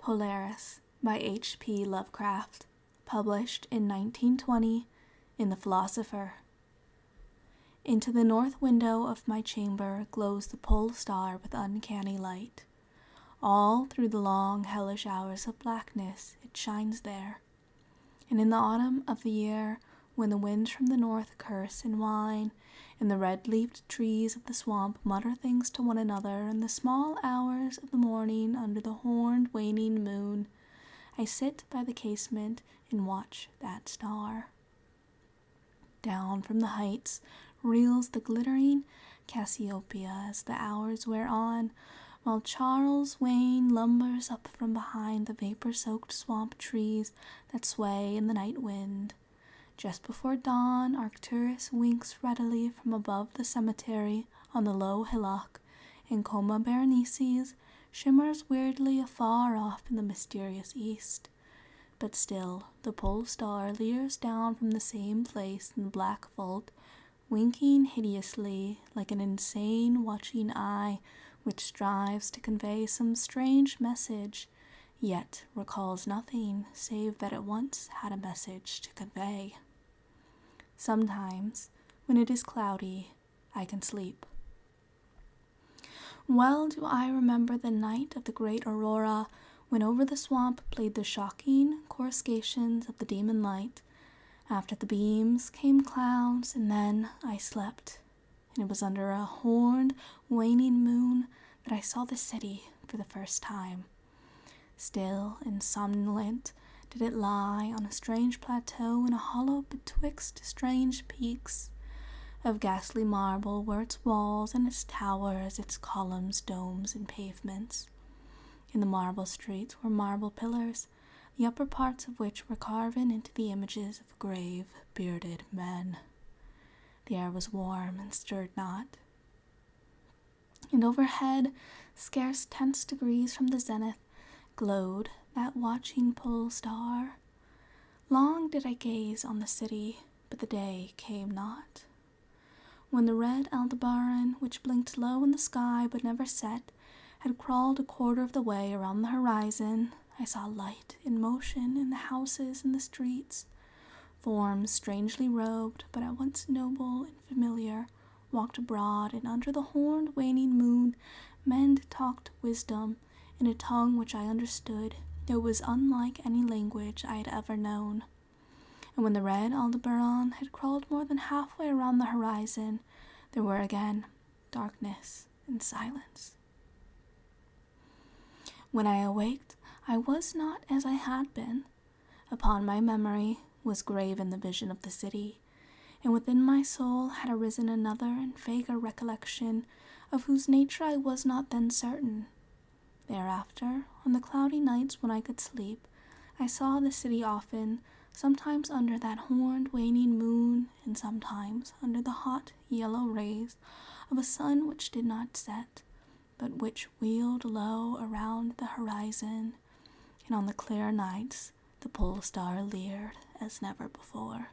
Polaris by H.P. Lovecraft, published in 1920 in The Philosopher. Into the north window of my chamber glows the pole star with uncanny light. All through the long, hellish hours of blackness it shines there. And in the autumn of the year, when the winds from the north curse and whine, and the red-leafed trees of the swamp mutter things to one another in the small hours of the morning under the horned waning moon, I sit by the casement and watch that star. Down from the heights reels the glittering Cassiopeia as the hours wear on, while Charles Wayne lumbers up from behind the vapor-soaked swamp trees that sway in the night wind. Just before dawn, Arcturus winks readily from above the cemetery on the low hillock, and Coma Berenices shimmers weirdly afar off in the mysterious east. But still, the pole star leers down from the same place in the black vault, winking hideously like an insane watching eye which strives to convey some strange message, yet recalls nothing save that it once had a message to convey. Sometimes, when it is cloudy, I can sleep. Well do I remember the night of the great aurora, when over the swamp played the shocking coruscations of the demon light. After the beams came clouds, and then I slept, and it was under a horned, waning moon that I saw the city for the first time. Still and somnolent did it lie on a strange plateau in a hollow betwixt strange peaks. Of ghastly marble were its walls and its towers, its columns, domes, and pavements. In the marble streets were marble pillars, the upper parts of which were carven into the images of grave, bearded men. The air was warm and stirred not. And overhead, scarce 10 degrees from the zenith, glowed that watching pole star. Long did I gaze on the city, but the day came not. When the red Aldebaran, which blinked low in the sky but never set, had crawled a quarter of the way around the horizon, I saw light in motion in the houses and the streets. Forms strangely robed, but at once noble and familiar, walked abroad, and under the horned waning moon men talked wisdom in a tongue which I understood, though it was unlike any language I had ever known. And when the red Aldebaran had crawled more than halfway around the horizon, there were again darkness and silence. When I awaked, I was not as I had been. Upon my memory was graven the vision of the city, and within my soul had arisen another and vaguer recollection, of whose nature I was not then certain. Thereafter, on the cloudy nights when I could sleep, I saw the city often, sometimes under that horned waning moon, and sometimes under the hot yellow rays of a sun which did not set, but which wheeled low around the horizon, and on the clear nights the pole star leered as never before.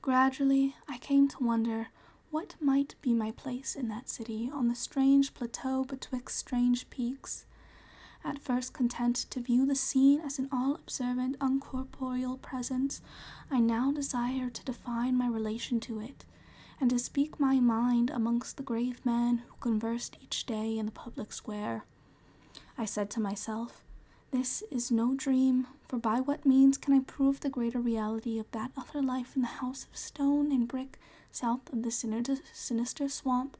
Gradually I came to wonder what might be my place in that city on the strange plateau betwixt strange peaks. At first content to view the scene as an all-observant, uncorporeal presence, I now desired to define my relation to it, and to speak my mind amongst the grave men who conversed each day in the public square. I said to myself, this is no dream, for by what means can I prove the greater reality of that other life in the house of stone and brick south of the sinister swamp,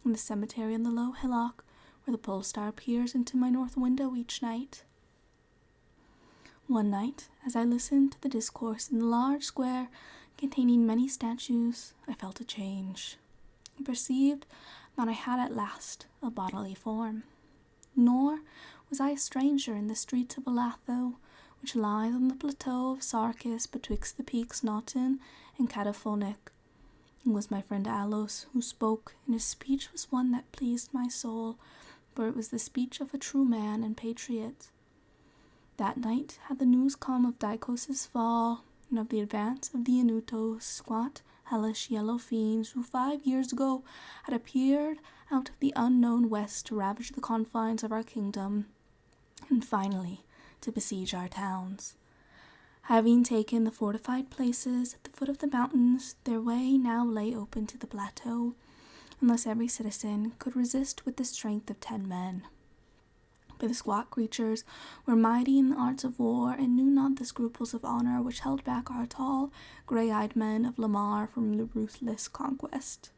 and the cemetery on the low hillock, where the pole star peers into my north window each night? One night, as I listened to the discourse in the large square containing many statues, I felt a change, and perceived that I had at last a bodily form. Nor was I a stranger in the streets of Alatho, which lies on the plateau of Sarkis betwixt the peaks Naughton and Cataphonic. It was my friend Alos who spoke, and his speech was one that pleased my soul, for it was the speech of a true man and patriot. That night had the news come of Dicos' fall, and of the advance of the Anutos, squat, hellish yellow fiends who 5 years ago had appeared out of the unknown west to ravage the confines of our kingdom. and finally to besiege our towns. Having taken the fortified places at the foot of the mountains, their way now lay open to the plateau, unless every citizen could resist with the strength of 10 men. But the squat creatures were mighty in the arts of war and knew not the scruples of honor which held back our tall, grey-eyed men of Lamar from the ruthless conquest.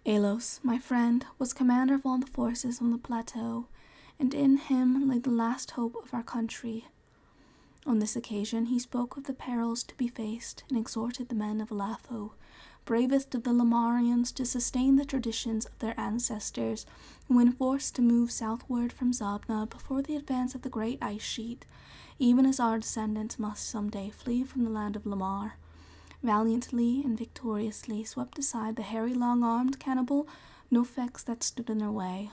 Alos, my friend, was commander of all the forces on the plateau, and in him lay the last hope of our country. On this occasion he spoke of the perils to be faced and exhorted the men of Alatho, bravest of the Lamarians, to sustain the traditions of their ancestors, who, when forced to move southward from Zabna before the advance of the great ice sheet, even as our descendants must some day flee from the land of Lamar, valiantly and victoriously swept aside the hairy long-armed cannibal Nofex that stood in their way.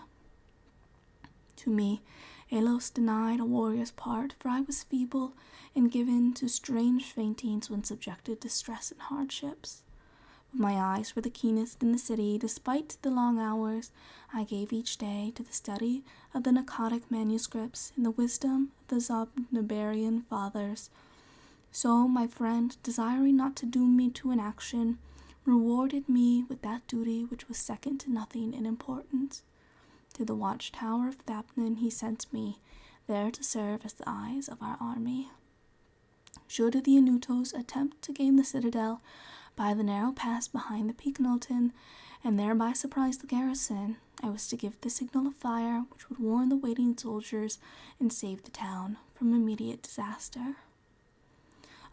To me, Alos denied a warrior's part, for I was feeble and given to strange faintings when subjected to stress and hardships. But my eyes were the keenest in the city. Despite the long hours I gave each day to the study of the Narcotic manuscripts and the wisdom of the Zobnabarian fathers. So my friend, desiring not to doom me to inaction, rewarded me with that duty which was second to nothing in importance. To the watchtower of Thapnan he sent me, there to serve as the eyes of our army. Should the Anutos attempt to gain the citadel by the narrow pass behind the Peak Knowlton, and thereby surprise the garrison, I was to give the signal of fire which would warn the waiting soldiers and save the town from immediate disaster.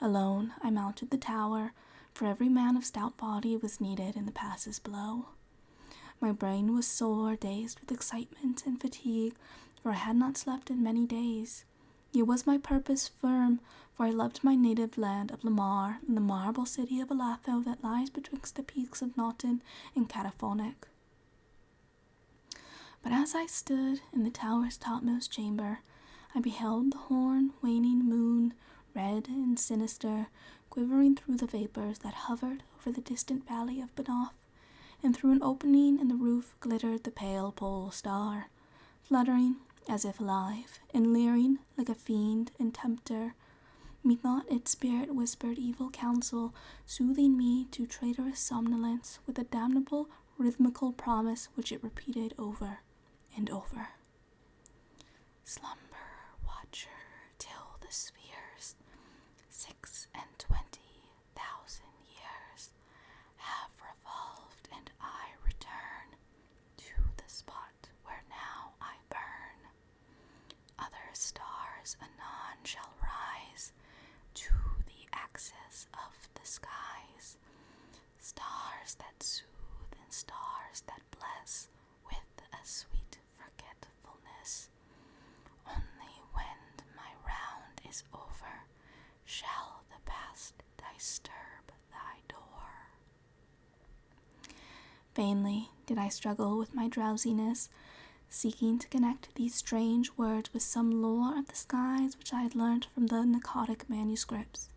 Alone I mounted the tower, for every man of stout body was needed in the passes below. My brain was sore, dazed with excitement and fatigue, for I had not slept in many days. Yet was my purpose firm, for I loved my native land of Lamar and the marble city of Alatho that lies betwixt the peaks of Naughton and Cataphonic. But as I stood in the tower's topmost chamber, I beheld the horn waning moon, red and sinister, quivering through the vapors that hovered over the distant valley of Banoff, and through an opening in the roof glittered the pale pole star, fluttering as if alive, and leering like a fiend and tempter. Methought its spirit whispered evil counsel, soothing me to traitorous somnolence with a damnable rhythmical promise which it repeated over and over. Slumber, watcher, till the spheres, 26,000 years, have revolved, and I return to the spot where now I burn. Other stars anon shall rise to the axis of the skies, stars that soothe and stars that bless with a sweet forgetfulness. Only when my round is over shall the past disturb thy door. Vainly did I struggle with my drowsiness, seeking to connect these strange words with some lore of the skies which I had learnt from the Narcotic manuscripts.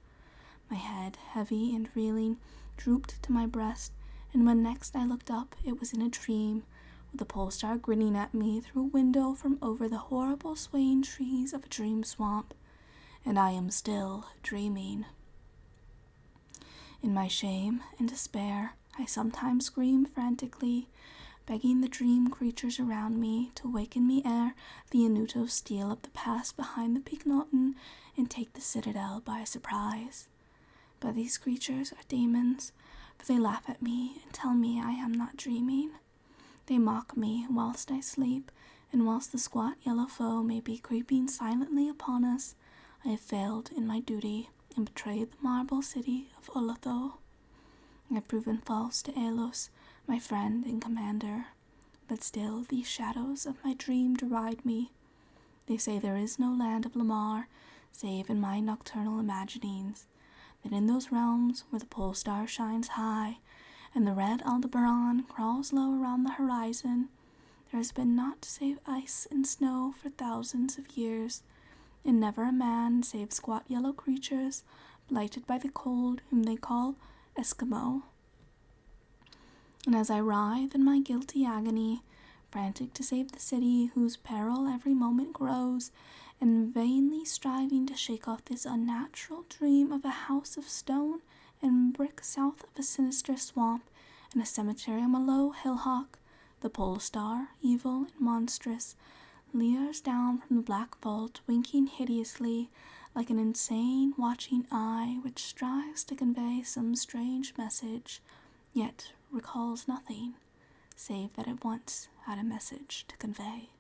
My head, heavy and reeling, drooped to my breast, and when next I looked up it was in a dream, with the pole star grinning at me through a window from over the horrible swaying trees of a dream swamp, and I am still dreaming. In my shame and despair, I sometimes scream frantically, begging the dream creatures around me to waken me ere the Anutos steal up the pass behind the Peak Knowlton and take the citadel by surprise. But these creatures are demons, for they laugh at me and tell me I am not dreaming. They mock me whilst I sleep, and whilst the squat yellow foe may be creeping silently upon us, I have failed in my duty and betrayed the marble city of Olatho. I have proven false to Alos, my friend and commander, but still these shadows of my dream deride me. They say there is no land of Lamar, save in my nocturnal imaginings, that in those realms where the pole star shines high, and the red Aldebaran crawls low around the horizon, there has been naught save ice and snow for thousands of years, and never a man save squat yellow creatures, blighted by the cold, whom they call Eskimo. And as I writhe in my guilty agony, frantic to save the city whose peril every moment grows, and vainly striving to shake off this unnatural dream of a house of stone and brick south of a sinister swamp and a cemetery on a low hillock, the pole star, evil and monstrous, leers down from the black vault, winking hideously like an insane watching eye which strives to convey some strange message, yet recalls nothing, save that it once had a message to convey.